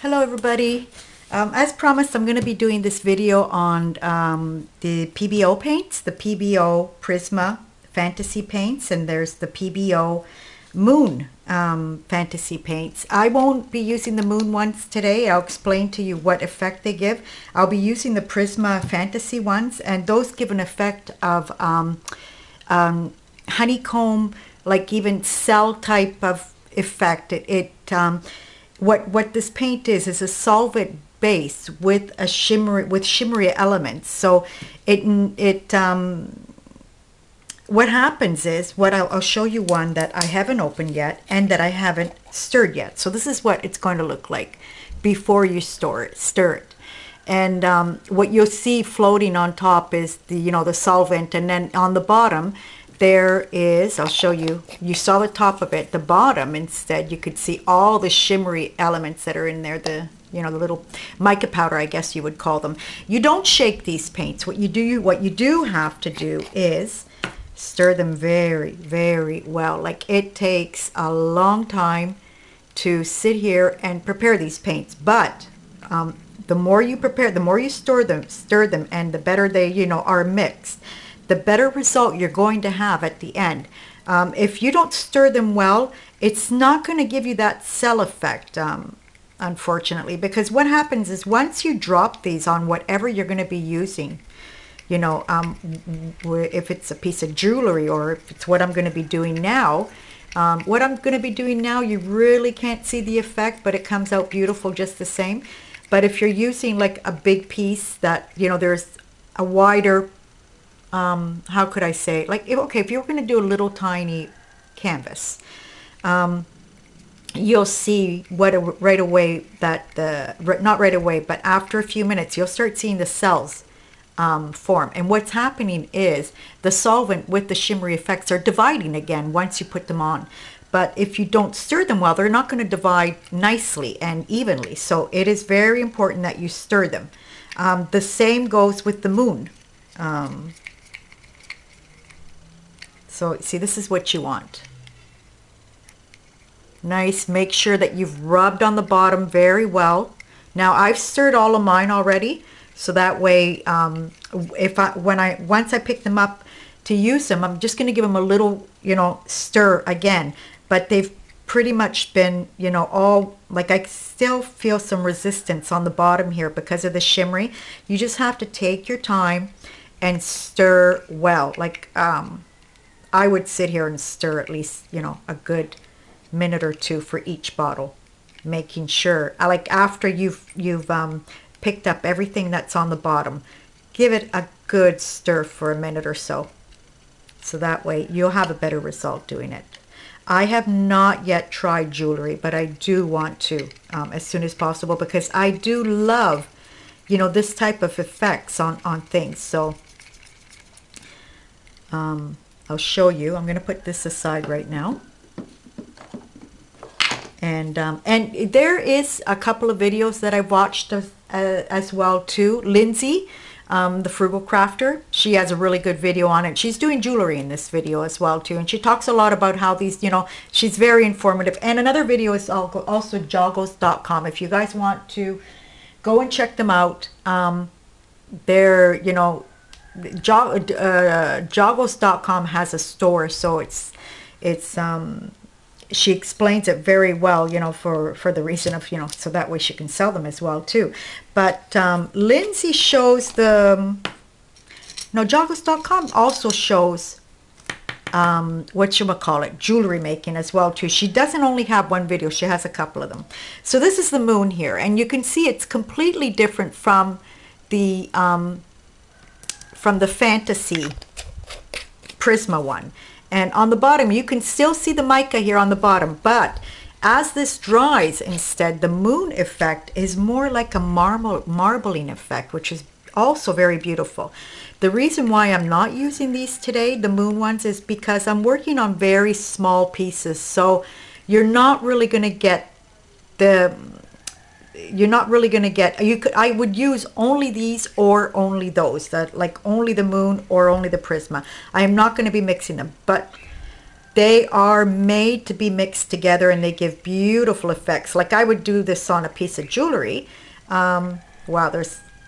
Hello everybody. As promised, I'm going to be doing this video on the Pebeo paints, the Pebeo Prisma Fantasy paints, and there's the Pebeo Moon Fantasy paints. I won't be using the Moon ones today. I'll explain to you what effect they give. I'll be using the Prisma Fantasy ones, and those give an effect of honeycomb, like even cell type of effect. What this paint is a solvent base with a shimmery elements. So what happens is, I'll show you one that I haven't opened yet and that I haven't stirred yet. So this is what it's going to look like before you stir it. And what you'll see floating on top is the solvent, and then on the bottom there is, I'll show you, you saw the top of it, the bottom instead you could see all the shimmery elements that are in there, the little mica powder, I guess you would call them. You don't shake these paints. What you do have to do is stir them very, very well. Like, it takes a long time to sit here and prepare these paints, but the more you prepare, the more you stir them, and the better they are mixed, the better result you're going to have at the end. If you don't stir them well, it's not going to give you that cell effect, unfortunately, because what happens is once you drop these on whatever you're going to be using, if it's a piece of jewelry or if it's what I'm going to be doing now, you really can't see the effect, but it comes out beautiful just the same. But if you're using like a big piece that, there's a wider, how could I say, like, if you're going to do a little tiny canvas, you'll see right away that not right away, but after a few minutes, you'll start seeing the cells form. And what's happening is the solvent with the shimmery effects are dividing again once you put them on. But if you don't stir them well, they're not going to divide nicely and evenly. So it is very important that you stir them. The same goes with the moon. So see, this is what you want. Nice. Make sure that you've rubbed on the bottom very well. Now I've stirred all of mine already, so that way once I pick them up to use them, I'm just going to give them a little stir again. But they've pretty much been all, like, I still feel some resistance on the bottom here because of the shimmery. You just have to take your time and stir well. Like, I would sit here and stir at least a good minute or two for each bottle, making sure, like, after you've picked up everything that's on the bottom, give it a good stir for a minute or so, so that way you'll have a better result doing it. I have not yet tried jewelry, but I do want to as soon as possible, because I do love this type of effects on things. So I'll show you. I'm going to put this aside right now. And there is a couple of videos that I've watched as well too. Lindsay, the Frugal Crafter, she has a really good video on it. She's doing jewelry in this video as well too, and she talks a lot about how these, she's very informative. And another video is also joggles.com. If you guys want to go and check them out, they're, joggles.com has a store, so it's she explains it very well, for the reason of, so that way she can sell them as well too. But Lindsay shows joggles.com also shows jewelry making as well too. She doesn't only have one video, she has a couple of them. So this is the moon here, and you can see it's completely different from the Fantasy Prisma one. And on the bottom, you can still see the mica here on the bottom, but as this dries, instead, the moon effect is more like a marbling effect, which is also very beautiful. The reason why I'm not using these today, the moon ones, is because I'm working on very small pieces, so you're not really going to get I would use only these or only those, that like only the moon or only the Prisma. I am not going to be mixing them, but They are made to be mixed together and they give beautiful effects. Like I would do this on a piece of jewelry. Wow,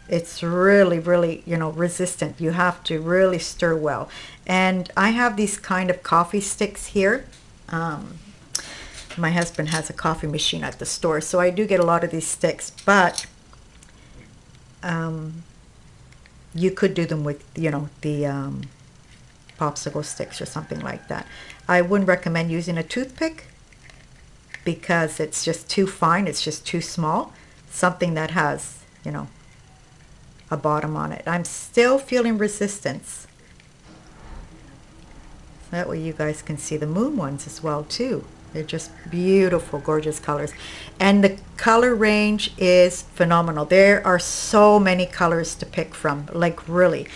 it's really, really, you know, resistant. You have to really stir well. And I have these kind of coffee sticks here. My husband has a coffee machine at the store, so I do get a lot of these sticks, but you could do them with, you know, the popsicle sticks or something like that. I wouldn't recommend using a toothpick because it's just too fine, it's just too small. Something that has, you know, a bottom on it. I'm still feeling resistance. That way you guys can see the moon ones as well too. They're just beautiful, gorgeous colors. And the color range is phenomenal. There are so many colors to pick from, like really.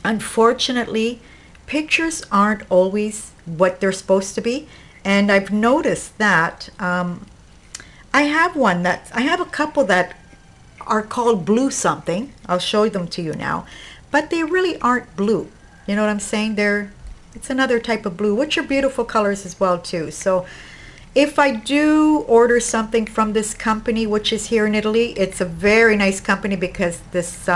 Unfortunately, pictures aren't always what they're supposed to be. And I've noticed that I have a couple that are called blue something. I'll show them to you now. But they really aren't blue. You know what I'm saying? It's another type of blue, which are beautiful colors as well too. So if I do order something from this company, which is here in Italy, it's a very nice company because this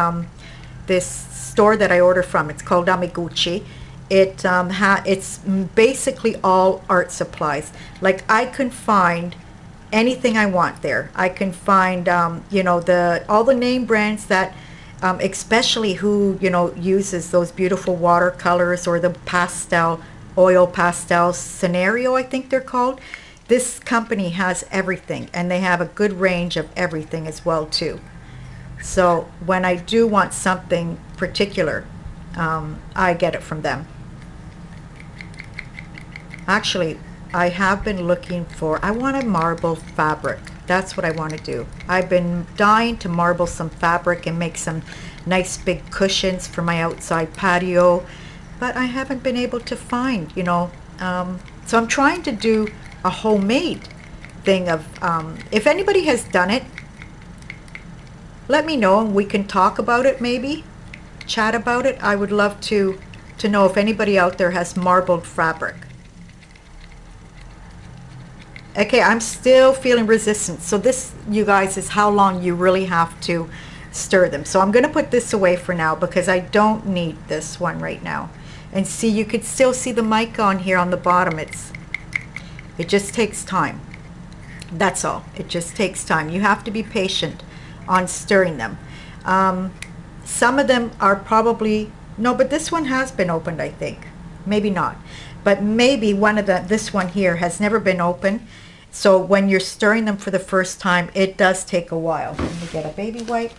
store that I order from, it's called Amiguchi. It's basically all art supplies. Like I can find anything I want there. I can find you know, all the name brands that especially who, you know, uses those beautiful watercolors or the oil pastel scenario, I think they're called. This company has everything, and they have a good range of everything as well too. So when I do want something particular, I get it from them. Actually, I have been looking I want a marble fabric. That's what I want to do. I've been dying to marble some fabric and make some nice big cushions for my outside patio, but I haven't been able to find, you know. So I'm trying to do a homemade thing of, if anybody has done it, let me know and we can talk about it, maybe chat about it. I would love to know if anybody out there has marbled fabric. Okay, I'm still feeling resistance. So this, you guys, is how long you really have to stir them. So I'm going to put this away for now because I don't need this one right now. And see, you could still see the mica on here on the bottom. It just takes time. That's all. It just takes time. You have to be patient on stirring them. Some of them are probably, no, but this one has been opened, I think. Maybe not. But maybe this one here has never been opened. So when you're stirring them for the first time, it does take a while. Let me get a baby wipe.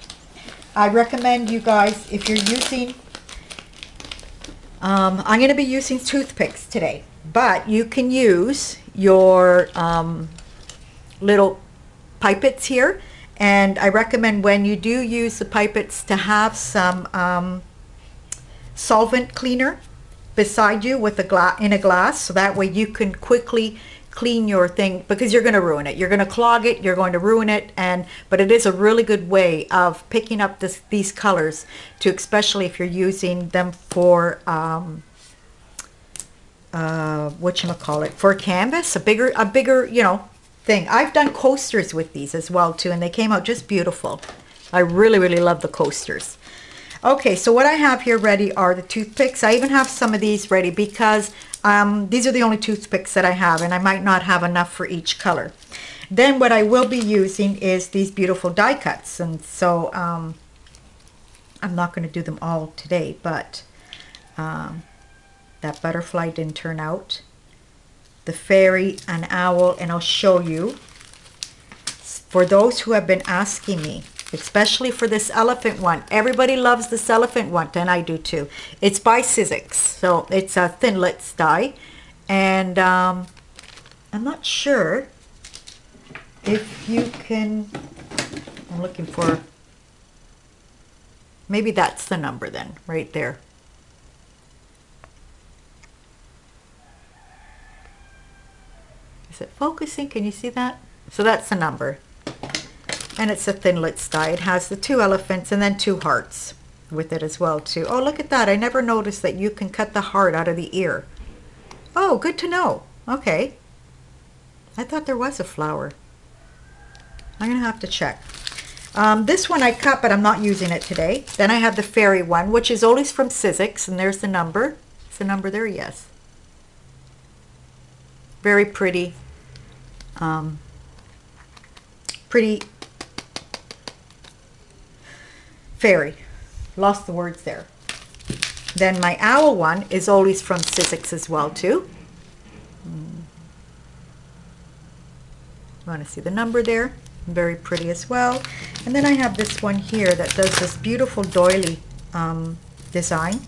I recommend you guys, if you're using, I'm going to be using toothpicks today, but you can use your little pipettes here. And I recommend when you do use the pipettes to have some solvent cleaner beside you with in a glass, so that way you can quickly clean your thing, because you're going to ruin it. You're going to clog it, you're going to ruin it, but it is a really good way of picking up these colors, especially if you're using them for whatchamacallit, for canvas, a bigger, you know, thing. I've done coasters with these as well too, and they came out just beautiful. I really, really love the coasters. Okay, so what I have here ready are the toothpicks. I even have some of these ready because these are the only toothpicks that I have, and I might not have enough for each color. Then what I will be using is these beautiful die cuts, and so I'm not going to do them all today, but that butterfly didn't turn out. The fairy, an owl, and I'll show you. For those who have been asking me, especially for this elephant one. Everybody loves this elephant one, and I do too. It's by Sizzix, so it's a thinlits die, and I'm not sure if you can, I'm looking for, maybe that's the number then, right there. Is it focusing? Can you see that? So that's the number. And it's a thinlits die. It has the 2 elephants and then 2 hearts with it as well too. Oh, look at that. I never noticed that you can cut the heart out of the ear. Oh, good to know. Okay. I thought there was a flower. I'm going to have to check. This one I cut, but I'm not using it today. Then I have the fairy one, which is always from Sizzix, and there's the number. Is the number there? Yes. Very pretty. Pretty fairy. Lost the words there. Then my owl one is always from Sizzix as well too. Want to see the number there? Very pretty as well. And then I have this one here that does this beautiful doily design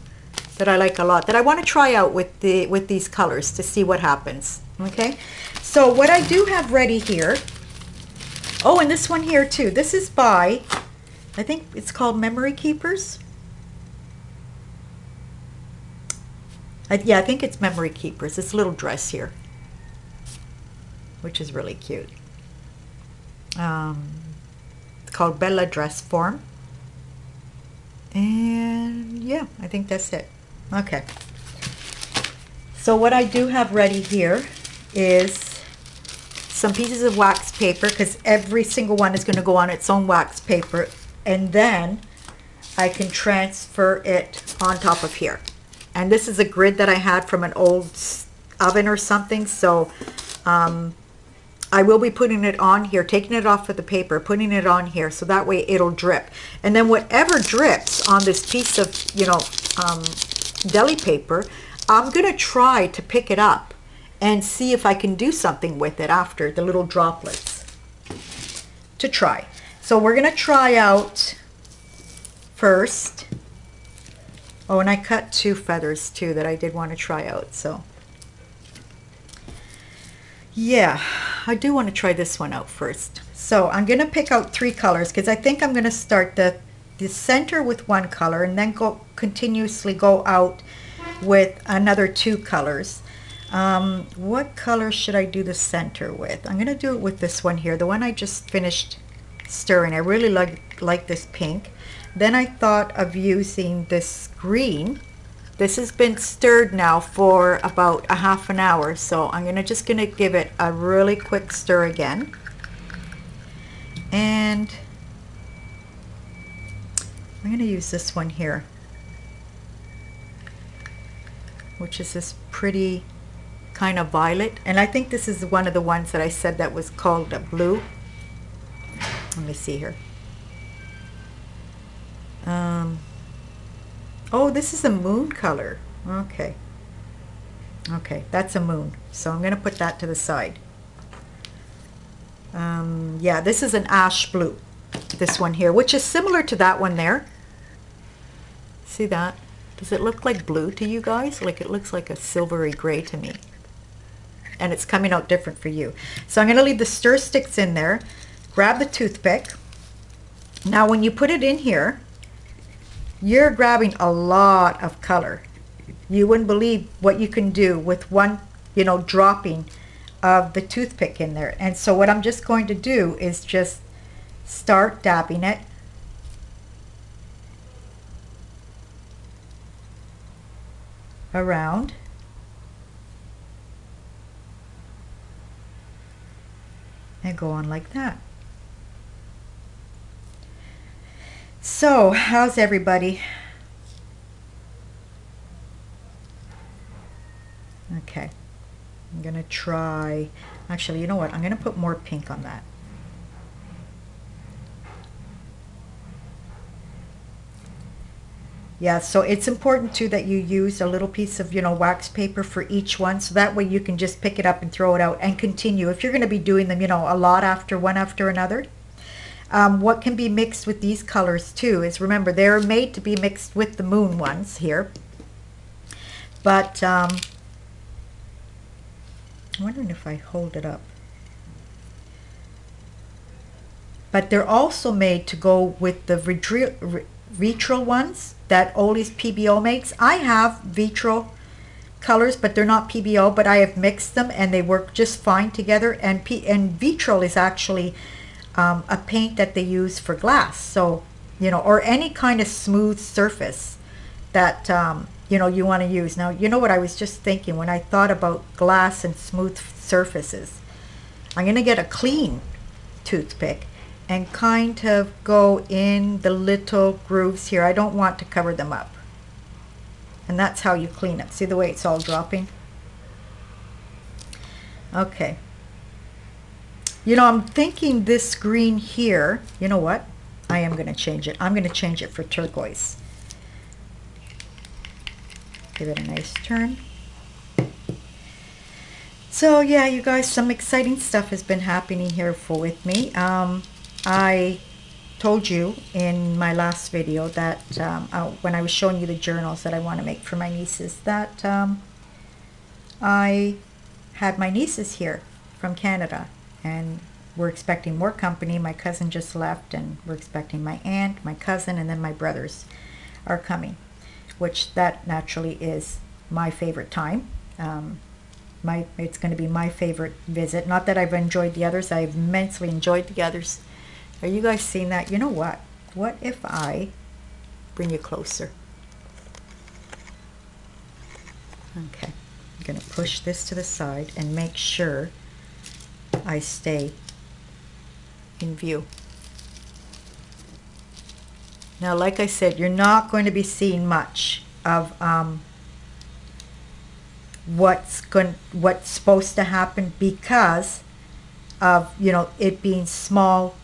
that I like a lot, that I want to try out with these colors to see what happens. Okay, so what I do have ready here, oh, and this one here too, this is by, I think it's called Memory Keepers. Yeah, I think it's Memory Keepers. This little dress here, which is really cute. It's called Bella Dress Form. And yeah, I think that's it. Okay. So what I do have ready here is some pieces of wax paper, because every single one is going to go on its own wax paper. And then I can transfer it on top of here. And this is a grid that I had from an old oven or something. So I will be putting it on here, taking it off of the paper, putting it on here, so that way it'll drip. And then whatever drips on this piece of, deli paper, I'm going to try to pick it up and see if I can do something with it after, the little droplets, to try. So we're going to try out first. Oh, and I cut 2 feathers too that I did want to try out. So yeah, I do want to try this one out first. So I'm going to pick out 3 colors, because I think I'm going to start the center with 1 color and then continuously go out with another 2 colors. What color should I do the center with? I'm going to do it with this one here, the one I just finished stirring. I really like this pink. Then I thought of using this green. This has been stirred now for about a half an hour, so I'm just gonna give it a really quick stir again. And I'm gonna use this one here, which is this pretty kind of violet. And I think this is one of the ones that I said that was called a blue. Let me see here. Oh, this is a moon color. Okay. Okay, that's a moon. So I'm going to put that to the side. Yeah, this is an ash blue. This one here, which is similar to that one there. See that? Does it look like blue to you guys? Like, it looks like a silvery gray to me. And it's coming out different for you. So I'm going to leave the stir sticks in there. Grab the toothpick. Now when you put it in here, you're grabbing a lot of color. You wouldn't believe what you can do with one, dropping of the toothpick in there. And so what I'm just going to do is just start dabbing it. Around. And go on like that. So, how's everybody? Okay, I'm gonna try, actually, you know what? I'm gonna put more pink on that. Yeah, so it's important too that you use a little piece of, wax paper for each one, so that way you can just pick it up and throw it out and continue. If you're gonna be doing them, a lot after one after another. What can be mixed with these colors too is, remember, they're made to be mixed with the moon ones here. But I'm wondering if I hold it up. But they're also made to go with the vitral ones that Ollie's Pebeo makes. I have vitral colors, but they're not Pebeo, but I have mixed them and they work just fine together. And vitral is actually a paint that they use for glass, so or any kind of smooth surface that you want to use. Now, you know what I was just thinking when I thought about glass and smooth surfaces? I'm going to get a clean toothpick and kind of go in the little grooves here. I don't want to cover them up. And that's how you clean it. See the way it's all dropping? Okay. I'm thinking this green here, you know what? I am going to change it. I'm going to change it for turquoise. Give it a nice turn. So yeah, you guys, some exciting stuff has been happening here with me. I told you in my last video that when I was showing you the journals that I want to make for my nieces, that I had my nieces here from Canada, and we're expecting more company. My cousin just left, and we're expecting my aunt, my cousin, and then my brothers are coming, which that naturally is my favorite time. It's going to be my favorite visit. Not that I've enjoyed the others. I've immensely enjoyed the others. Are you guys seeing that? You know what? What if I bring you closer? Okay. I'm going to push this to the side and make sure I stay in view. Now, like I said, you're not going to be seeing much of what's supposed to happen because of it being small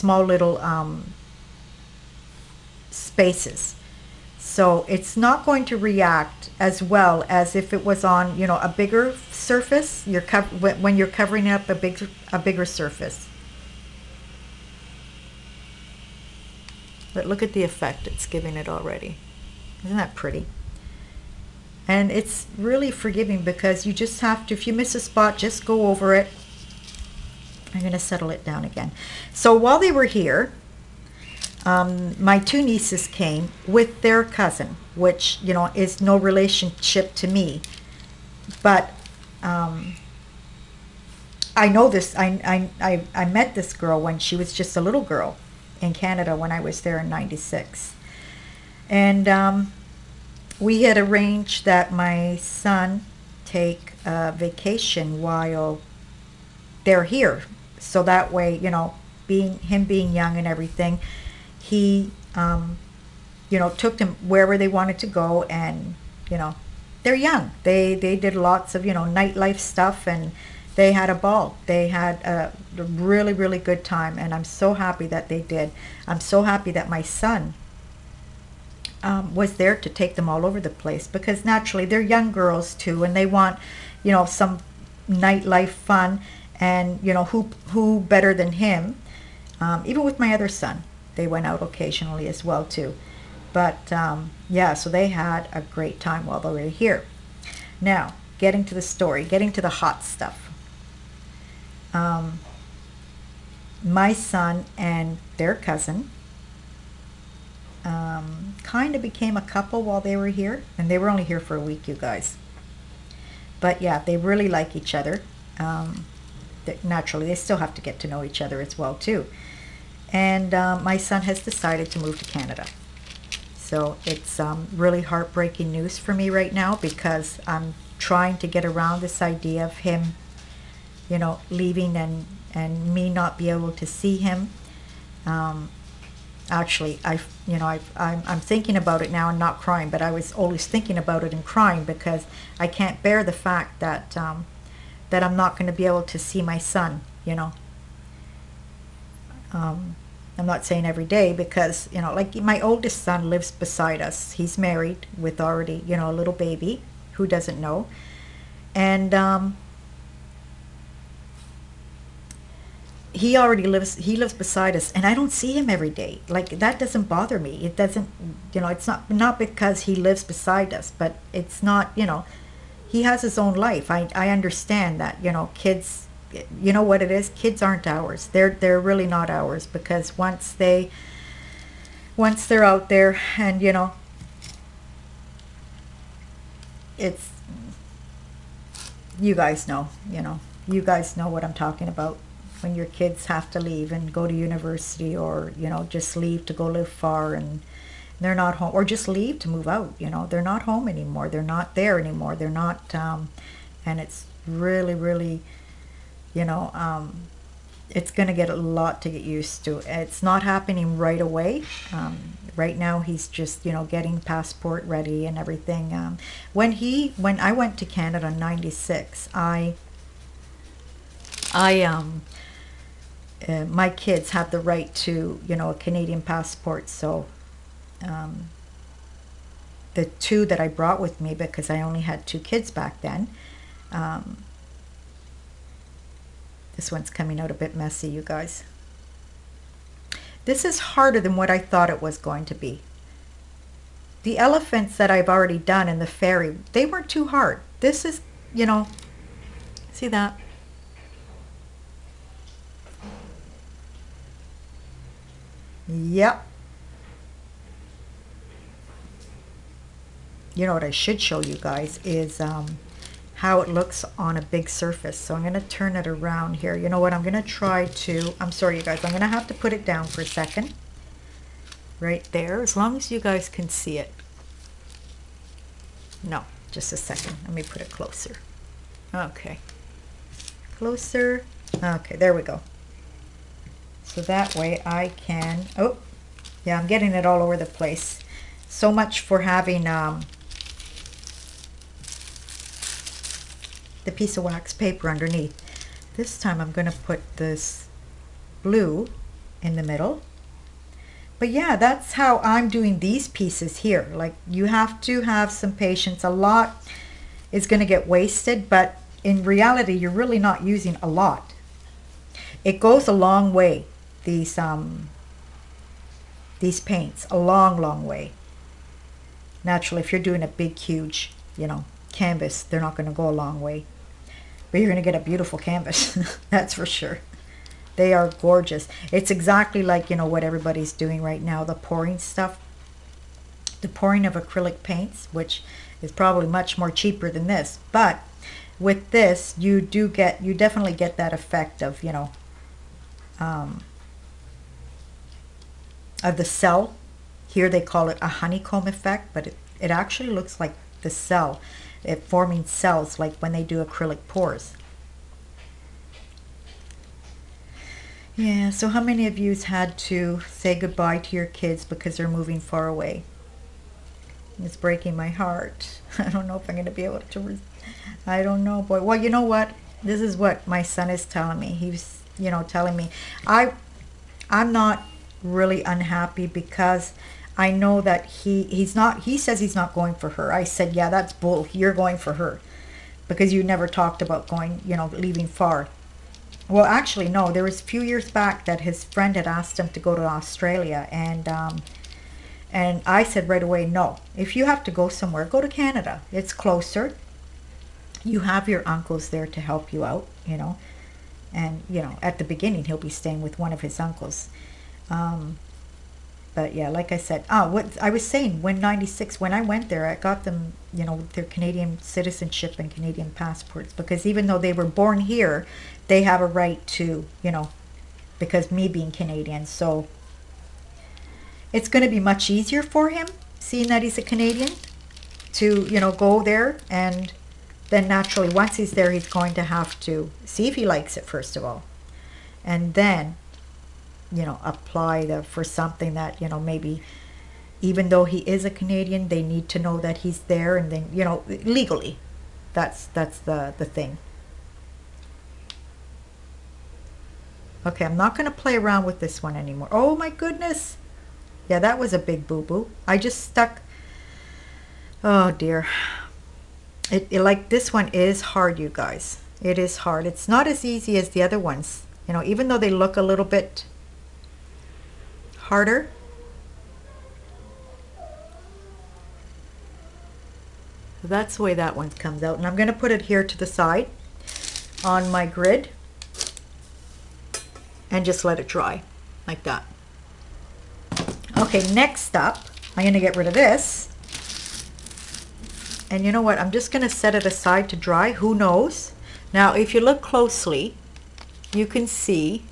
little spaces. So it's not going to react as well as if it was on a bigger surface. When you're covering up a bigger surface. But look at the effect it's giving it already. Isn't that pretty? And it's really forgiving because you just have to, if you miss a spot, just go over it. I'm going to settle it down again. So while they were here, my two nieces came with their cousin, which, is no relationship to me. But I know this, I met this girl when she was just a little girl in Canada when I was there in '96. And we had arranged that my son take a vacation while they're here. So that way, being young and everything, he, took them wherever they wanted to go. And, they're young. They did lots of, nightlife stuff, and they had a ball. They had a really, really good time. And I'm so happy that they did. I'm so happy that my son was there to take them all over the place, because naturally they're young girls too, and they want some nightlife fun. And who better than him? Even with my other son, they went out occasionally as well too. But yeah, so they had a great time while they were here. Now, getting to the story, getting to the hot stuff. My son and their cousin kind of became a couple while they were here, and they were only here for a week, you guys. But yeah, they really like each other. Naturally, they still have to get to know each other as well too. And my son has decided to move to Canada. So it's really heartbreaking news for me right now, because I'm trying to get around this idea of him, leaving and me not be able to see him. Actually, I'm thinking about it now and not crying, but I was always thinking about it and crying because I can't bear the fact that that I'm not going to be able to see my son. I'm not saying every day, because like my oldest son lives beside us. He's married with already a little baby. Who doesn't know? And he lives beside us, and I don't see him every day. Like, that doesn't bother me. It doesn't, it's not because he lives beside us, but it's not, he has his own life. I understand that, kids, what it is, kids aren't ours. They're really not ours, because once they're out there, and it's, you guys know what I'm talking about. When your kids have to leave and go to university, or just leave to go live far, and They're not home, or just leave to move out. You know, they're not home anymore. They're not there anymore. They're not, and it's really, really, you know, it's going to get a lot to get used to. It's not happening right away. Right now, he's just, you know, getting passport ready and everything. When I went to Canada in '96, my kids have the right to, you know, a Canadian passport. So the two that I brought with me, because I only had 2 kids back then, this one's coming out a bit messy, you guys. This is harder than what I thought it was going to be. The elephants that I've already done and the fairy, they weren't too hard. This is, you know, see that? Yep. You know what I should show you guys is how it looks on a big surface. So I'm going to turn it around here. You know what? I'm going to try to, I'm sorry you guys, I'm going to have to put it down for a second. Right there, as long as you guys can see it. No, just a second. Let me put it closer. Okay. Closer. Okay, there we go. So that way I can, oh, yeah, I'm getting it all over the place. So much for having the piece of wax paper underneath. This time I'm going to put this blue in the middle. But yeah, that's how I'm doing these pieces here. Like, you have to have some patience. A lot is going to get wasted, but in reality, you're really not using a lot. It goes a long way, these paints, a long, long way. Naturally, if you're doing a big, huge, you know, canvas, they're not going to go a long way. But you're going to get a beautiful canvas, that's for sure. They are gorgeous. It's exactly like, you know, what everybody's doing right now, the pouring stuff. The pouring of acrylic paints, which is probably much more cheaper than this. But with this, you definitely get that effect of, you know, of the cell. Here they call it a honeycomb effect, but it actually looks like the cell. It forming cells like when they do acrylic pours. Yeah, so how many of you had to say goodbye to your kids because they're moving far away? It's breaking my heart. I don't know if I'm going to be able to, I don't know, boy. Well, you know what? This is what my son is telling me. He's, you know, telling me, I'm not really unhappy because I know that he says he's not going for her. I said, yeah, that's bull. You're going for her because you never talked about going, you know, leaving far. Well, actually, no. There was a few years back that his friend had asked him to go to Australia, and I said right away, no. If you have to go somewhere, go to Canada. It's closer. You have your uncles there to help you out, you know. And, you know, at the beginning, he'll be staying with one of his uncles. But yeah, like I said, what I was saying, when '96, when I went there, I got them, you know, their Canadian citizenship and Canadian passports, because even though they were born here, they have a right to, you know, because me being Canadian. So it's going to be much easier for him, seeing that he's a Canadian, to, you know, go there. And then naturally, once he's there, he's going to have to see if he likes it, first of all. And then, you know, apply for something that, you know, maybe even though he is a Canadian, they need to know that he's there, and then, you know, legally. That's the thing. Okay, I'm not going to play around with this one anymore. Oh my goodness. Yeah, that was a big boo-boo. I just stuck. Oh dear. It like, this one is hard, you guys. It is hard. It's not as easy as the other ones. You know, even though they look a little bit harder. That's the way that one comes out. And I'm going to put it here to the side on my grid and just let it dry like that. Okay, next up, I'm going to get rid of this. And you know what? I'm just going to set it aside to dry. Who knows? Now, if you look closely, you can see,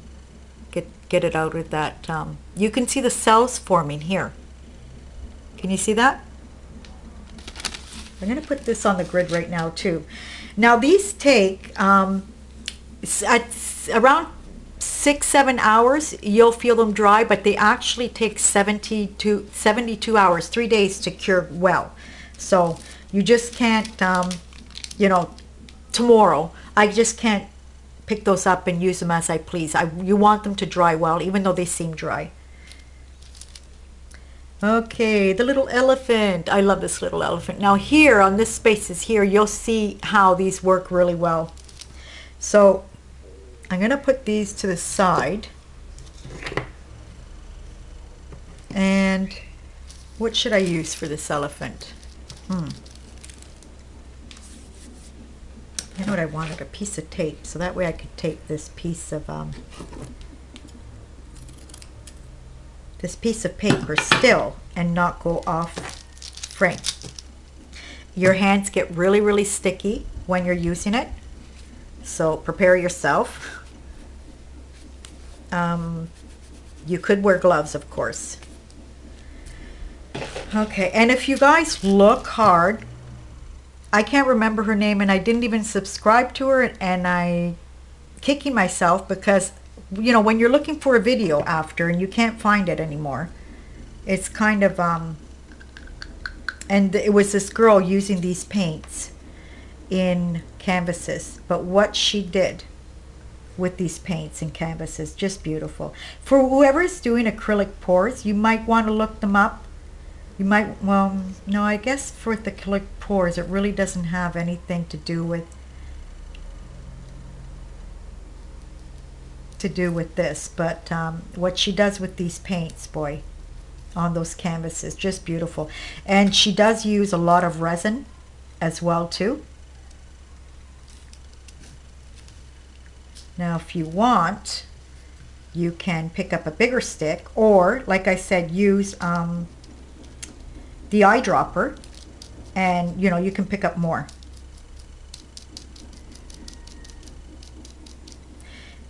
get it out with that, you can see the cells forming here. Can you see that? I'm going to put this on the grid right now too. Now these take around 6-7 hours. You'll feel them dry, but they actually take 72 hours, 3 days to cure well. So you just can't, you know, tomorrow I just can't pick those up and use them as I please. You want them to dry well, even though they seem dry. Okay, the little elephant. I love this little elephant. Now here on this spaces here, you'll see how these work really well. So I'm going to put these to the side. And what should I use for this elephant? You know what I wanted? A piece of tape. So that way I could tape this piece of paper still and not go off frame. Your hands get really, really sticky when you're using it, so prepare yourself. You could wear gloves, of course. Okay, and if you guys look hard, I can't remember her name, and I didn't even subscribe to her, and I kicking myself because, you know, when you're looking for a video after and you can't find it anymore, it's kind of and it was this girl using these paints in canvases, but what she did with these paints and canvases, just beautiful. For whoever's doing acrylic pours, you might want to look them up. You might, well, no, I guess for the acrylic pours, it really doesn't have anything to do with this, but what she does with these paints, boy, on those canvases, just beautiful. And she does use a lot of resin as well too. Now if you want, you can pick up a bigger stick, or like I said, use the eyedropper, and you know, you can pick up more.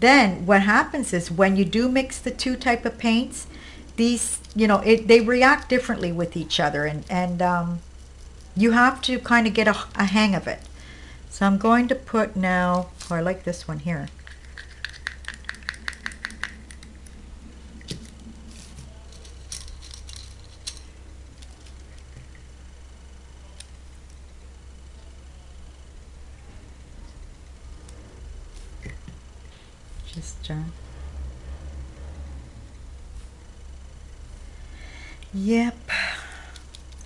Then what happens is when you do mix the two type of paints, these, you know, they react differently with each other, and you have to kind of get a hang of it. So I'm going to put now, oh, I like this one here. Yep,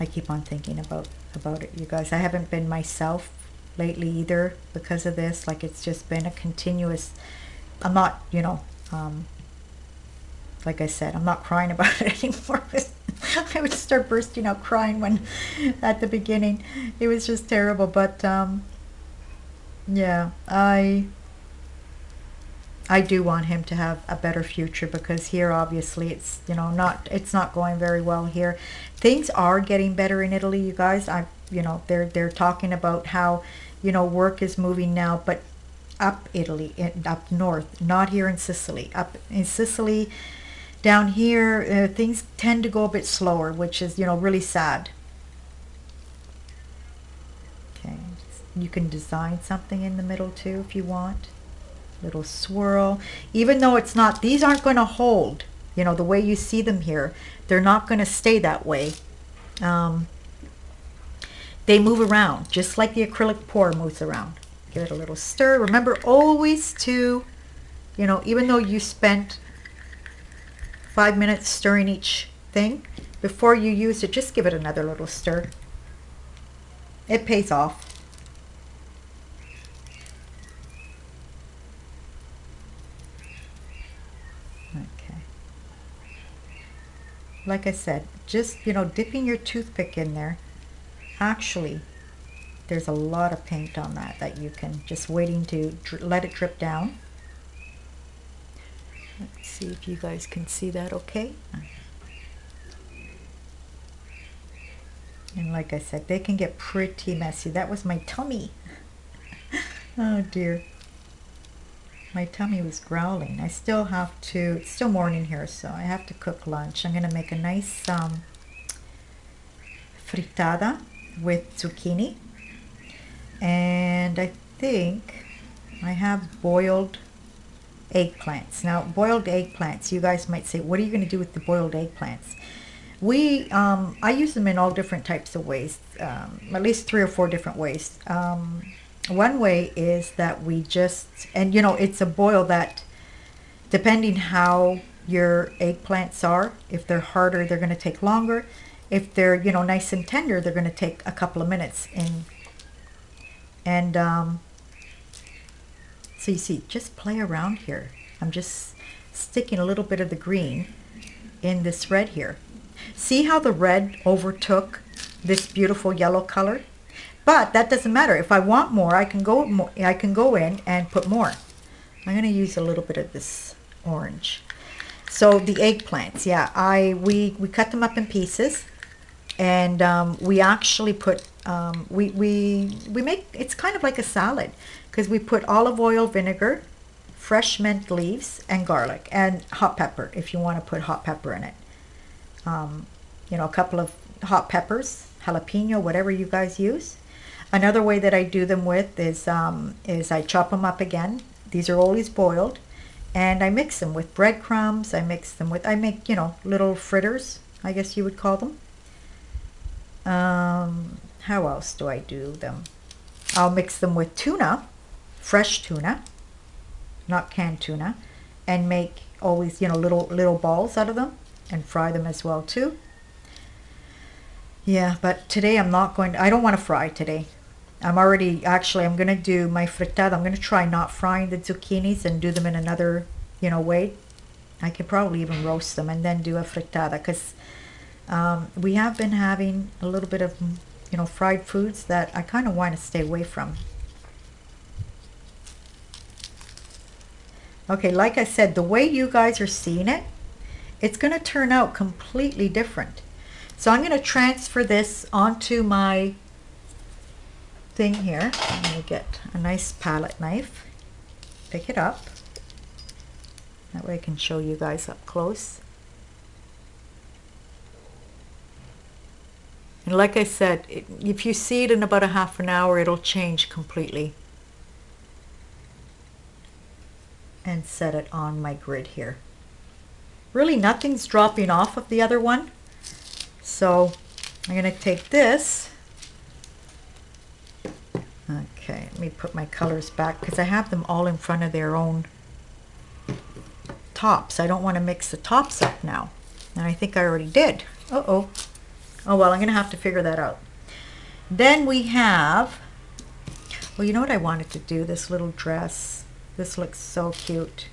I keep on thinking about it, you guys. I haven't been myself lately either because of this. Like, it's just been a continuous, I'm not, you know, like I said, I'm not crying about it anymore. I would start bursting out crying when at the beginning. It was just terrible, but yeah, I do want him to have a better future, because here obviously it's, you know, it's not going very well here. Things are getting better in Italy, you guys. You know, they're talking about how, you know, work is moving now, but up Italy, up north, not here in Sicily. Up in Sicily, down here, things tend to go a bit slower, which is, you know, really sad. Okay, you can design something in the middle too if you want. Little swirl, even though it's not, these aren't going to hold, you know, the way you see them here. They're not going to stay that way. They move around just like the acrylic pour moves around. Give it a little stir. Remember always to, you know, even though you spent 5 minutes stirring each thing, before you use it, just give it another little stir. It pays off. Like I said, just, you know, dipping your toothpick in there. Actually, there's a lot of paint on that you can, just waiting to let it drip down. Let's see if you guys can see that okay. And like I said, they can get pretty messy. That was my tummy. Oh dear. My tummy was growling. I still have to, it's still morning here, so I have to cook lunch. I'm going to make a nice frittata with zucchini. And I think I have boiled eggplants. Now, boiled eggplants, you guys might say, what are you going to do with the boiled eggplants? I use them in all different types of ways, at least 3 or 4 different ways. One way is that we just, and it's a boil that, depending how your eggplants are, if they're harder, they're going to take longer. If they're, nice and tender, they're going to take a couple of minutes. And so you see, just play around here. I'm just sticking a little bit of the green in this red here. See how the red overtook this beautiful yellow color? But that doesn't matter. If I want more, I can go in and put more. I'm going to use a little bit of this orange. So the eggplants, yeah, we cut them up in pieces, and we actually put we make, it's kind of like a salad, because we put olive oil, vinegar, fresh mint leaves, and garlic, and hot pepper if you want to put hot pepper in it. A couple of hot peppers, jalapeno, whatever you guys use. Another way that I do them with is I chop them up again. These are always boiled, and I mix them with breadcrumbs. I make, little fritters, I guess you would call them. How else do I do them? I'll mix them with tuna, fresh tuna, not canned tuna, and make always, little balls out of them and fry them as well too. Yeah, but today I don't want to fry today. I'm going to do my frittata. I'm going to try not frying the zucchinis and do them in another, way. I could probably even roast them and then do a frittata, because we have been having a little bit of, fried foods that I kind of want to stay away from. Okay, like I said, the way you guys are seeing it, it's going to turn out completely different. So I'm going to transfer this onto my thing here. I'm going to get a nice palette knife, pick it up. That way I can show you guys up close. And like I said, if you see it in about a half an hour, it'll change completely. And set it on my grid here. Really, nothing's dropping off of the other one. So I'm going to take this. Okay, let me put my colors back, because I have them all in front of their own tops. I don't want to mix the tops up now. And I think I already did. Uh-oh. Oh, well, I'm going to have to figure that out. Then we have, well, you know what I wanted to do? This little dress. This looks so cute.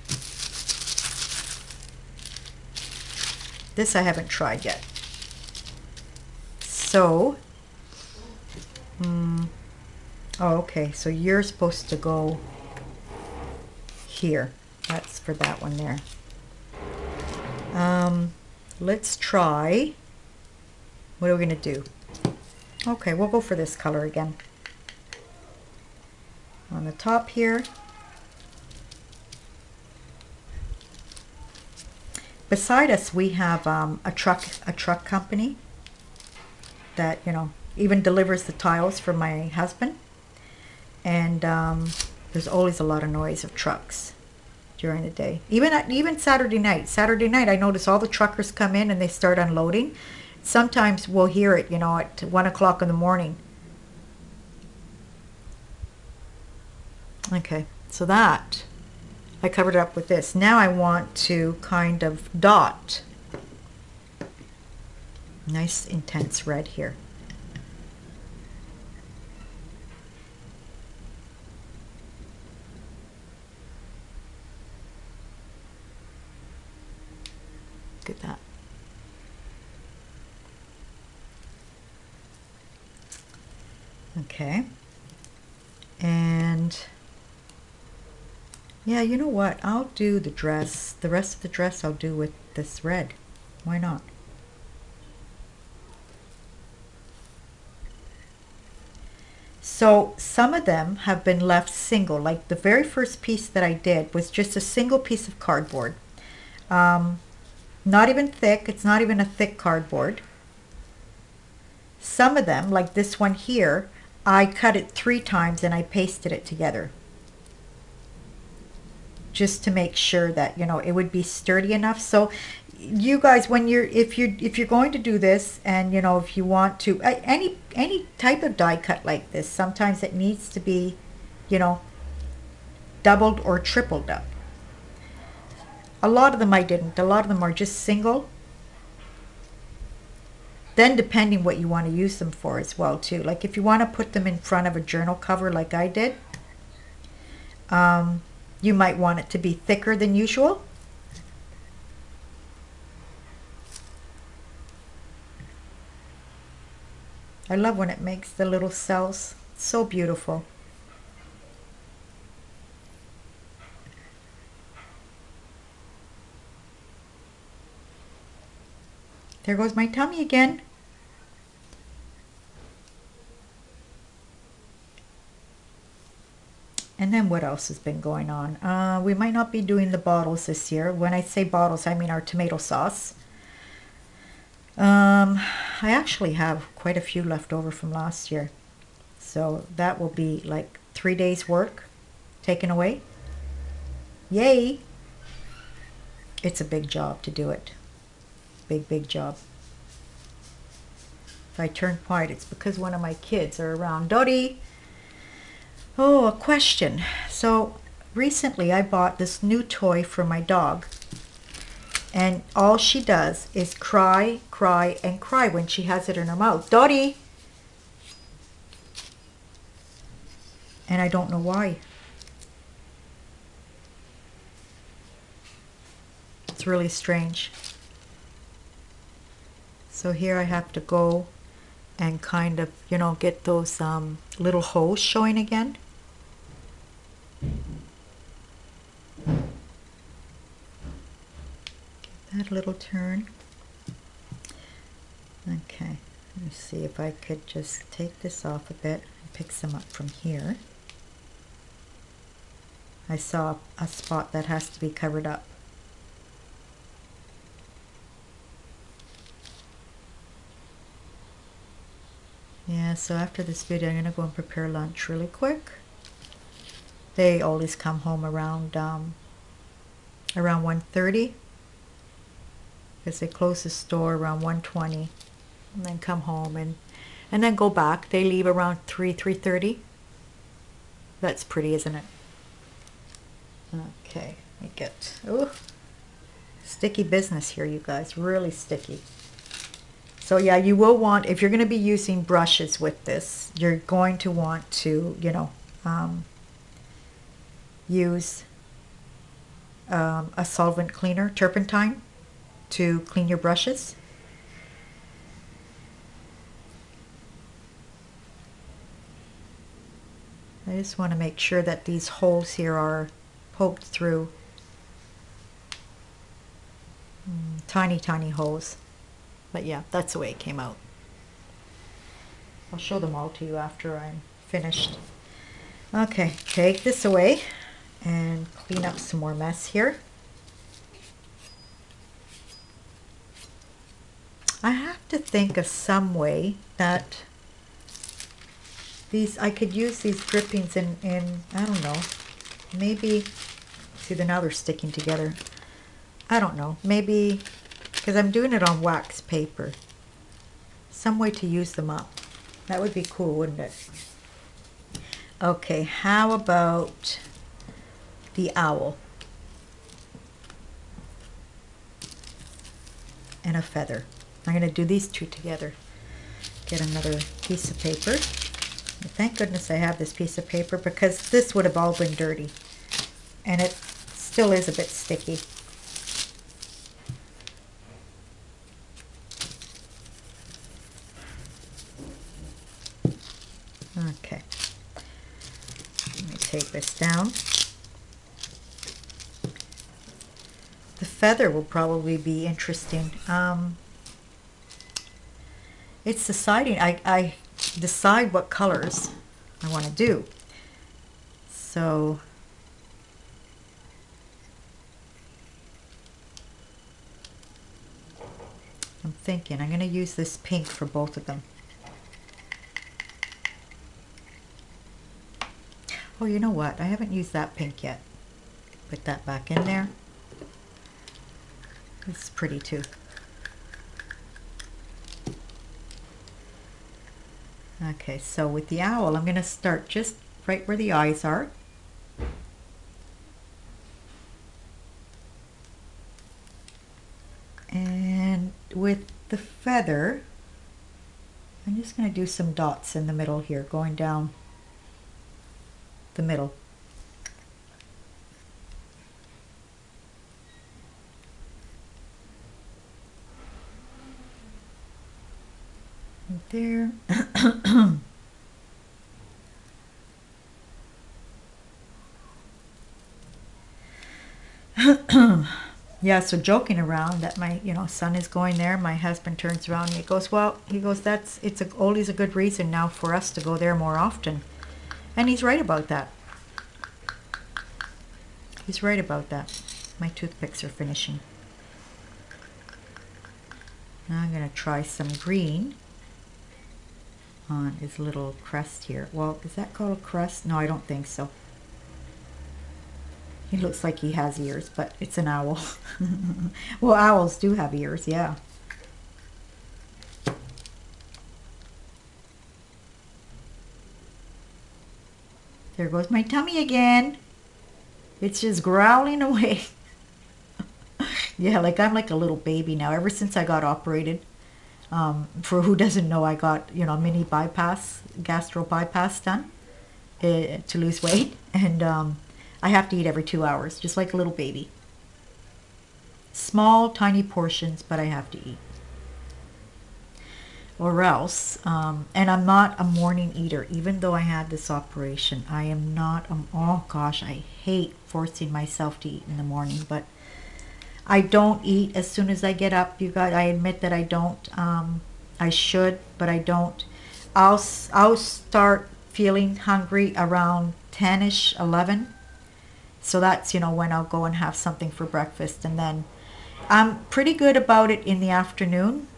This I haven't tried yet. So, oh, okay, so you're supposed to go here. That's for that one there. Let's try, what are we going to do? Okay, we'll go for this color again. On the top here. Beside us, we have a truck company that, even delivers the tiles for my husband. And there's always a lot of noise of trucks during the day. Even Saturday night. Saturday night, I notice all the truckers come in and they start unloading. Sometimes we'll hear it, at 1 o'clock in the morning. Okay, so that, I covered it up with this. Now I want to kind of dot. Nice intense red here. Look at that. Okay. And yeah, you know what? I'll do the dress. The rest of the dress I'll do with this red. Why not? So some of them have been left single. Like the very first piece that I did was just a single piece of cardboard. Not even thick. It's not even a thick cardboard. Some of them, like this one here, I cut it 3 times and I pasted it together. Just to make sure that, you know, it would be sturdy enough. So you guys, when if you're going to do this, and you know, if you want to, any type of die cut like this, sometimes it needs to be, you know, doubled or tripled up. A lot of them I didn't. A lot of them are just single. Then depending what you want to use them for as well too. Like if you want to put them in front of a journal cover like I did, you might want it to be thicker than usual. I love when it makes the little cells. It's so beautiful. There goes my tummy again. And then what else has been going on? We might not be doing the bottles this year. When I say bottles, I mean our tomato sauce. I actually have quite a few left over from last year. So that will be like 3 days work taken away. Yay! It's a big job to do it. Big job. If I turn quiet, it's because one of my kids are around. Dottie! Oh, a question. So recently I bought this new toy for my dog. And all she does is cry, cry, and cry when she has it in her mouth. Dottie! And I don't know why. It's really strange. So here I have to go and kind of, you know, get those little holes showing again. Give that a little turn. Okay, let me see if I could just take this off a bit and pick some up from here. I saw a spot that has to be covered up. Yeah, so after this video, I'm gonna go and prepare lunch really quick. They always come home around 1:30 because they close the store around 1:20, and then come home and then go back. They leave around 3:30. That's pretty, isn't it? Okay, let me get, oh, sticky business here, you guys, really sticky. So yeah, you will want, if you're going to be using brushes with this, you're going to want to, you know, use a solvent cleaner, turpentine, to clean your brushes. I just want to make sure that these holes here are poked through. Tiny holes. But yeah, that's the way it came out. I'll show them all to you after I'm finished. Okay, take this away and clean up some more mess here. I have to think of some way that these, I could use these drippings in I don't know, maybe, see, now they're sticking together. I don't know, maybe, because I'm doing it on wax paper. Some way to use them up. That would be cool, wouldn't it? Okay, how about the owl? And a feather. I'm going to do these two together. Get another piece of paper. Thank goodness I have this piece of paper because this would have all been dirty. And it still is a bit sticky. Okay. Let me take this down. The feather will probably be interesting. It's deciding, I decide what colors I want to do. So I'm thinking I'm going to use this pink for both of them. Oh, you know what? I haven't used that pink yet. Put that back in there. It's pretty too. Okay, so with the owl, I'm going to start just right where the eyes are. And with the feather, I'm just going to do some dots in the middle here, going down the middle. Right there. Yeah, so joking around that my, son is going there, my husband turns around and he goes, well, always a good reason now for us to go there more often. And he's right about that. He's right about that. My toothpicks are finishing. Now I'm going to try some green on his little crest here. Well, is that called a crest? No, I don't think so. He looks like he has ears, but it's an owl. Well, owls do have ears, yeah. There goes my tummy again. It's just growling away. Yeah, like I'm like a little baby now. Ever since I got operated, for who doesn't know, I got, mini bypass, gastro bypass done to lose weight. And I have to eat every 2 hours, just like a little baby. Small, tiny portions, but I have to eat. Or else, and I'm not a morning eater, even though I had this operation. I am not, oh gosh, I hate forcing myself to eat in the morning, but I don't eat as soon as I get up, you guys. I admit that I don't. I should, but I don't. I'll start feeling hungry around 10ish, 11. So that's, when I'll go and have something for breakfast. And then I'm pretty good about it in the afternoon,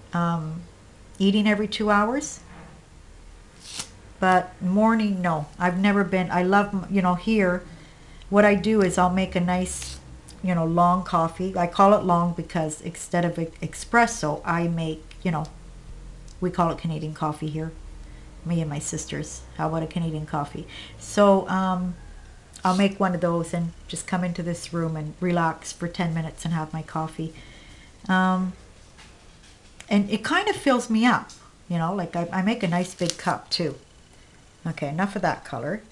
eating every 2 hours. But morning, no. I've never been. I love, here, what I do is I'll make a nice, long coffee. I call it long because instead of espresso, I make, we call it Canadian coffee here. Me and my sisters. How about a Canadian coffee? So, I'll make one of those and just come into this room and relax for 10 minutes and have my coffee. And it kind of fills me up, like I make a nice big cup too. Okay, enough of that color.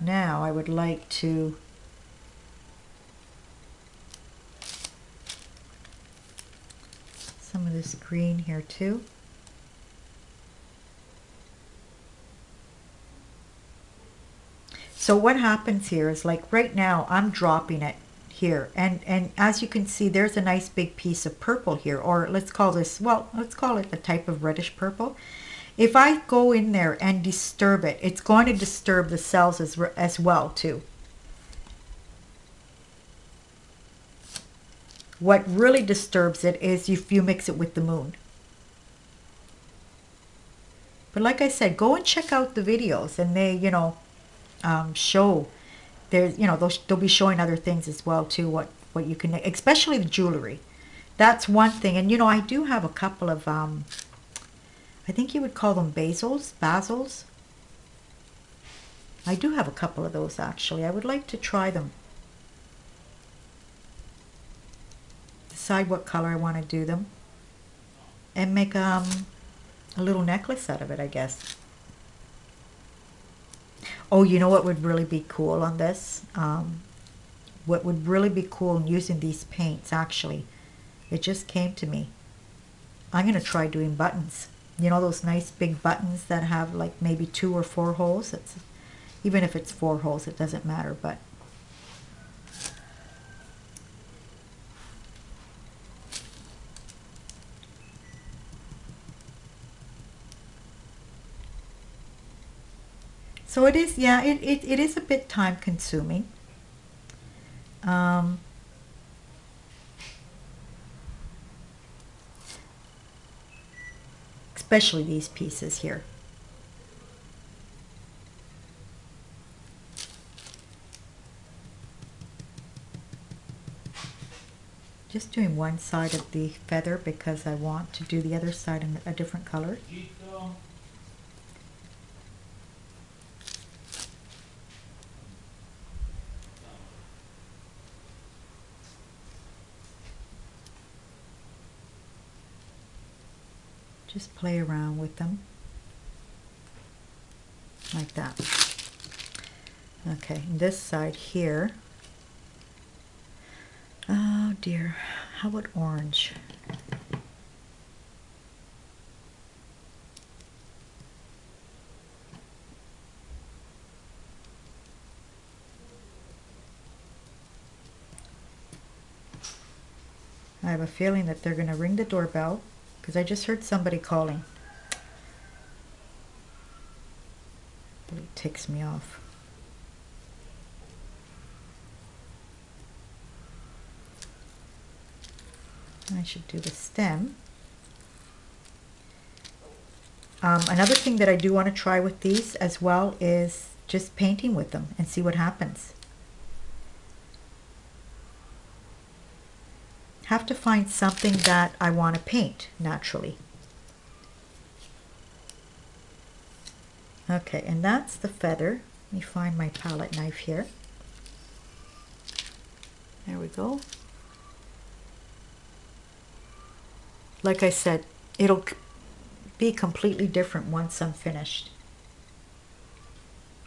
Now I would like to some of this green here too. So what happens here is, like right now I'm dropping it here, and as you can see, there's a nice big piece of purple here, or let's call it a type of reddish purple. If I go in there and disturb it, it's going to disturb the cells as well too. What really disturbs it is if you mix it with the moon. But like I said, go and check out the videos, and they, show there's, they'll be showing other things as well too, what you can, especially the jewelry. That's one thing. And I do have a couple of I think you would call them basils. I do have a couple of those actually. I would like to try them. Decide what color I want to do them and make a little necklace out of it, I guess. Oh, you know what would really be cool on this? What would really be cool in using these paints, actually, it just came to me. I'm going to try doing buttons. Those nice big buttons that have like maybe 2 or 4 holes. Even if it's 4 holes, it doesn't matter, but so it is, yeah, it is a bit time consuming. Especially these pieces here. just doing one side of the feather because I want to do the other side in a different color. Just play around with them like that. Okay, and this side here. Oh dear, how about orange? I have a feeling that they're going to ring the doorbell because I just heard somebody calling. Really ticks me off. I should do the stem. Another thing that I do want to try with these as well is just painting with them and see what happens. Have to find something that I want to paint naturally. Okay, and that's the feather. Let me find my palette knife here. There we go. Like I said, it'll be completely different once I'm finished.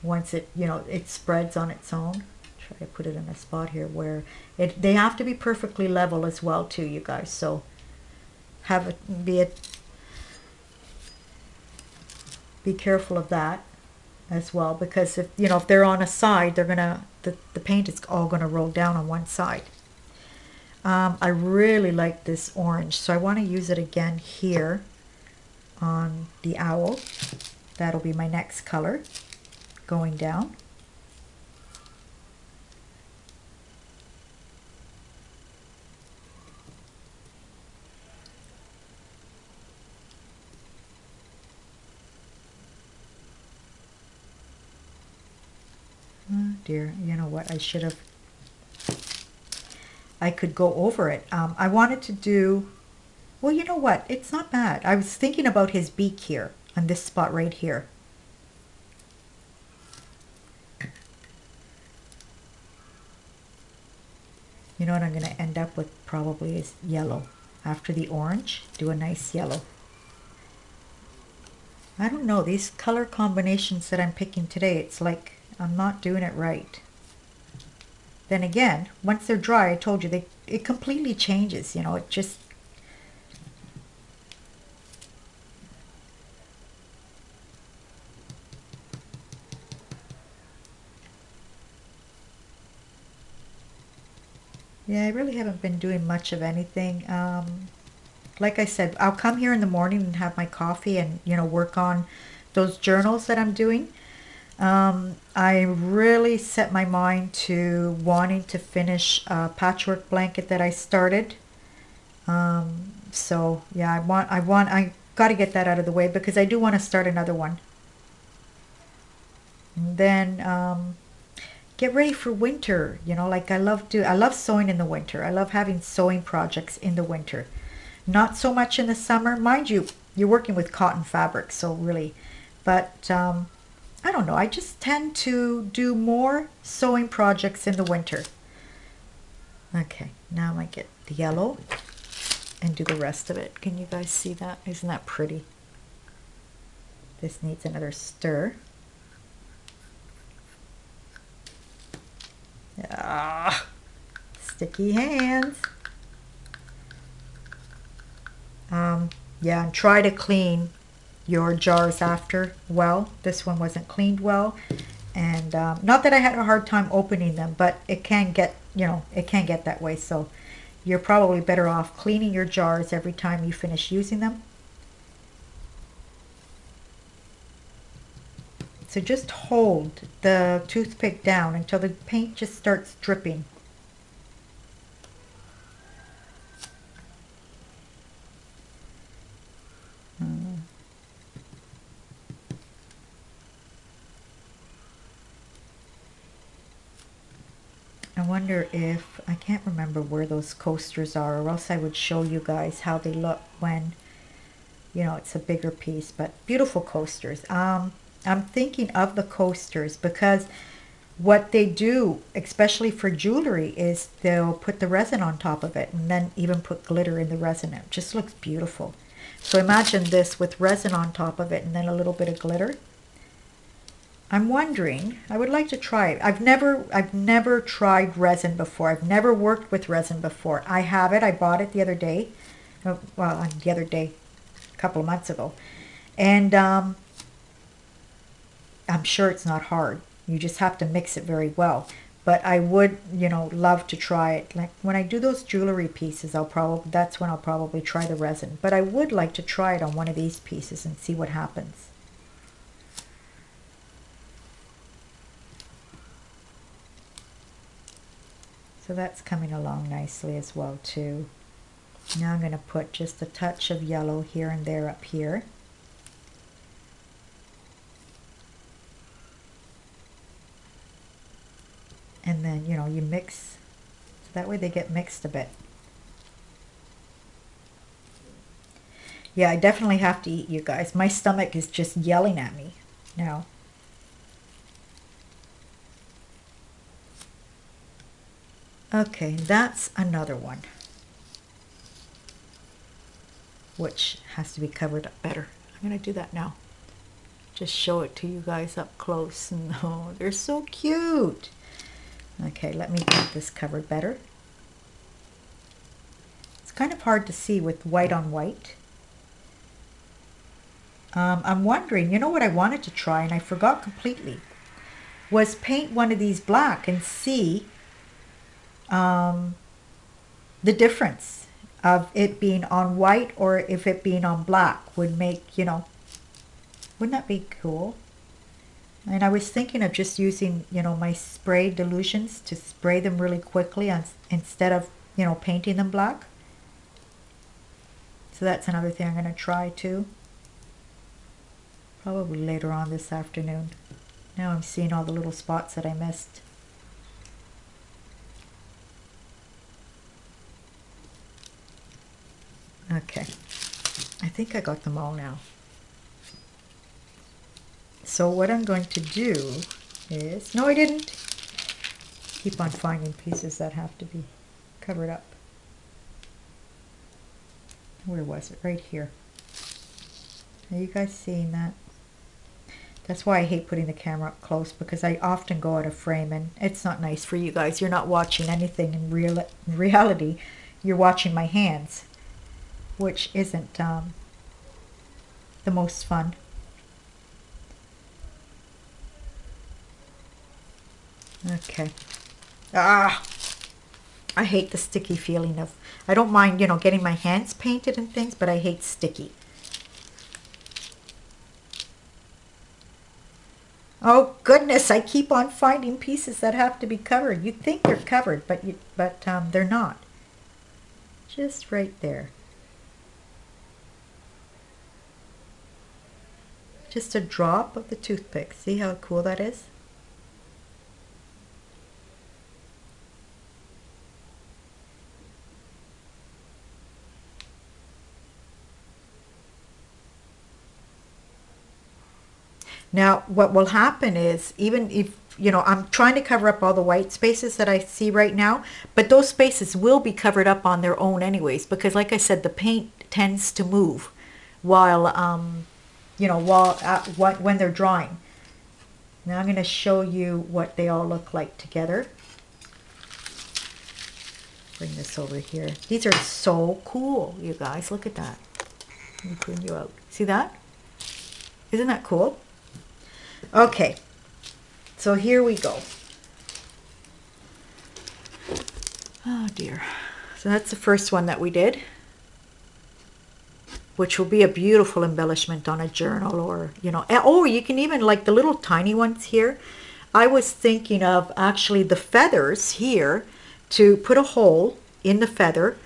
Once it, you know, it spreads on its own. Try to put it in a spot here where they have to be perfectly level as well too, you guys. So be careful of that as well, because if you know, if they're on a side, they're gonna the paint is all gonna roll down on one side. I really like this orange, so I want to use it again here on the owl. That'll be my next color going down. Oh dear, you know what, I could go over it. I wanted to do, well, you know what, it's not bad. I was thinking about his beak here on this spot right here. You know what I'm going to end up with probably is yellow. After the orange, do a nice yellow. I don't know, these color combinations that I'm picking today, it's like I'm not doing it right. Then again, once they're dry, I told you, it completely changes, you know, it just... Yeah, I really haven't been doing much of anything. Like I said, I'll come here in the morning and have my coffee and, you know, work on those journals that I'm doing. I really set my mind to wanting to finish a patchwork blanket that I started. So yeah, I got to get that out of the way because I do want to start another one. And then get ready for winter. You know, like I love sewing in the winter. I love having sewing projects in the winter. Not so much in the summer, mind you. You're working with cotton fabric, so really, but I don't know. I just tend to do more sewing projects in the winter. Okay, now I might get the yellow and do the rest of it. Can you guys see that? Isn't that pretty? This needs another stir. Ah, sticky hands. Yeah, and try to clean your jars after well. This one wasn't cleaned well, and not that I had a hard time opening them, but it can get, you know, it can get that way. So you're probably better off cleaning your jars every time you finish using them. So just hold the toothpick down until the paint just starts dripping. I wonder if, I can't remember where those coasters are, or else I would show you guys how they look when, you know, it's a bigger piece. But beautiful coasters. I'm thinking of the coasters because what they do, especially for jewelry, is they'll put the resin on top of it and then even put glitter in the resin. It just looks beautiful. So imagine this with resin on top of it and then a little bit of glitter. I'm wondering, I would like to try it. I've never tried resin before. I've never worked with resin before. I have it. I bought it the other day. Well, the other day, a couple of months ago. And I'm sure it's not hard. You just have to mix it very well. But I would, you know, love to try it. Like when I do those jewelry pieces, that's when I'll probably try the resin. But I would like to try it on one of these pieces and see what happens. So that's coming along nicely as well too. Now I'm going to put just a touch of yellow here and there up here. And then, you know, you mix, so that way they get mixed a bit. Yeah, I definitely have to eat, you guys. My stomach is just yelling at me now. Okay, that's another one, which has to be covered up better. I'm going to do that now. Just show it to you guys up close. No, they're so cute. Okay, let me get this covered better. It's kind of hard to see with white on white. I'm wondering, you know what I wanted to try and I forgot completely, was paint one of these black and see the difference of it being on white or if it being on black would make, you know, wouldn't that be cool? And I was thinking of just using, you know, my spray dilutions to spray them really quickly instead of, you know, painting them black. So that's another thing I'm going to try too. Probably later on this afternoon. Now I'm seeing all the little spots that I missed. Okay, I think I got them all now. So what I'm going to do is, no I didn't. Keep on finding pieces that have to be covered up. Where was it? Right here. Are you guys seeing that? That's why I hate putting the camera up close, because I often go out of frame and it's not nice for you guys. You're not watching anything in reality. You're watching my hands, which isn't the most fun. Okay. Ah! I hate the sticky feeling of, I don't mind, you know, getting my hands painted and things, but I hate sticky. Oh goodness, I keep on finding pieces that have to be covered. You'd think they're covered, but they're not. Just right there. Just a drop of the toothpick. See how cool that is? Now, what will happen is, even if, you know, I'm trying to cover up all the white spaces that I see right now, but those spaces will be covered up on their own anyways, because like I said, the paint tends to move while, you know, when they're drying. Now I'm going to show you what they all look like together. Bring this over here. These are so cool, you guys. Look at that. Let me bring you out. See that? Isn't that cool? Okay, so here we go. Oh dear. So that's the first one that we did, which will be a beautiful embellishment on a journal, or, you know, or you can even, like the little tiny ones here, I was thinking of actually the feathers here, to put a hole in the feather,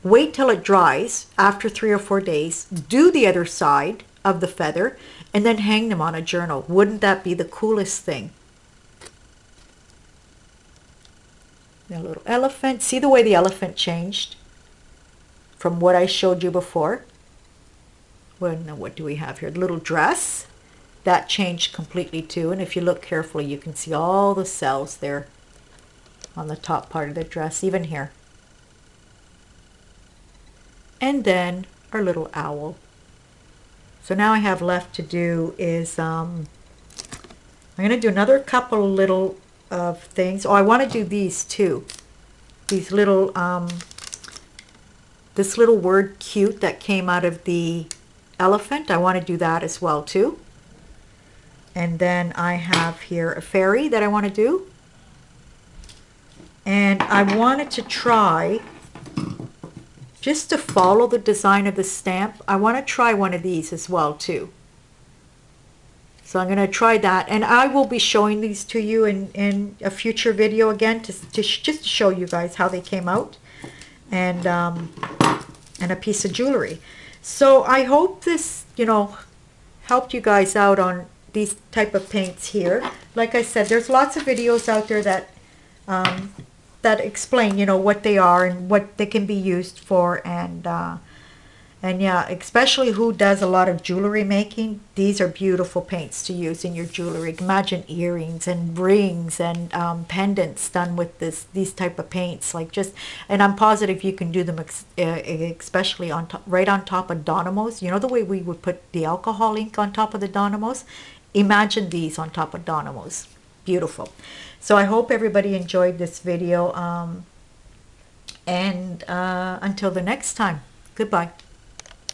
wait till it dries after 3 or 4 days, do the other side of the feather, and then hang them on a journal. Wouldn't that be the coolest thing? A little elephant. See the way the elephant changed from what I showed you before? Well, now what do we have here? The little dress. That changed completely too. And if you look carefully, you can see all the cells there on the top part of the dress, even here. And then our little owl. So now I have left to do is, I'm going to do another couple little of things. Oh, I want to do these too. These little, this little word cute that came out of the elephant. I want to do that as well too. And then I have here a fairy that I want to do. And I wanted to try, just to follow the design of the stamp, I want to try one of these as well too. So I'm going to try that, and I will be showing these to you in a future video again, just to show you guys how they came out, and a piece of jewelry. So I hope this, you know, helped you guys out on these type of paints here. Like I said, there's lots of videos out there that that explain, you know, what they are and what they can be used for, and yeah, especially who does a lot of jewelry making, these are beautiful paints to use in your jewelry. Imagine earrings and rings and pendants done with these type of paints. Like just, and I'm positive you can do them especially on top, right on top of Donamos. You know the way we would put the alcohol ink on top of the Donamos? Imagine these on top of Donamos. Beautiful. So I hope everybody enjoyed this video. And until the next time, goodbye.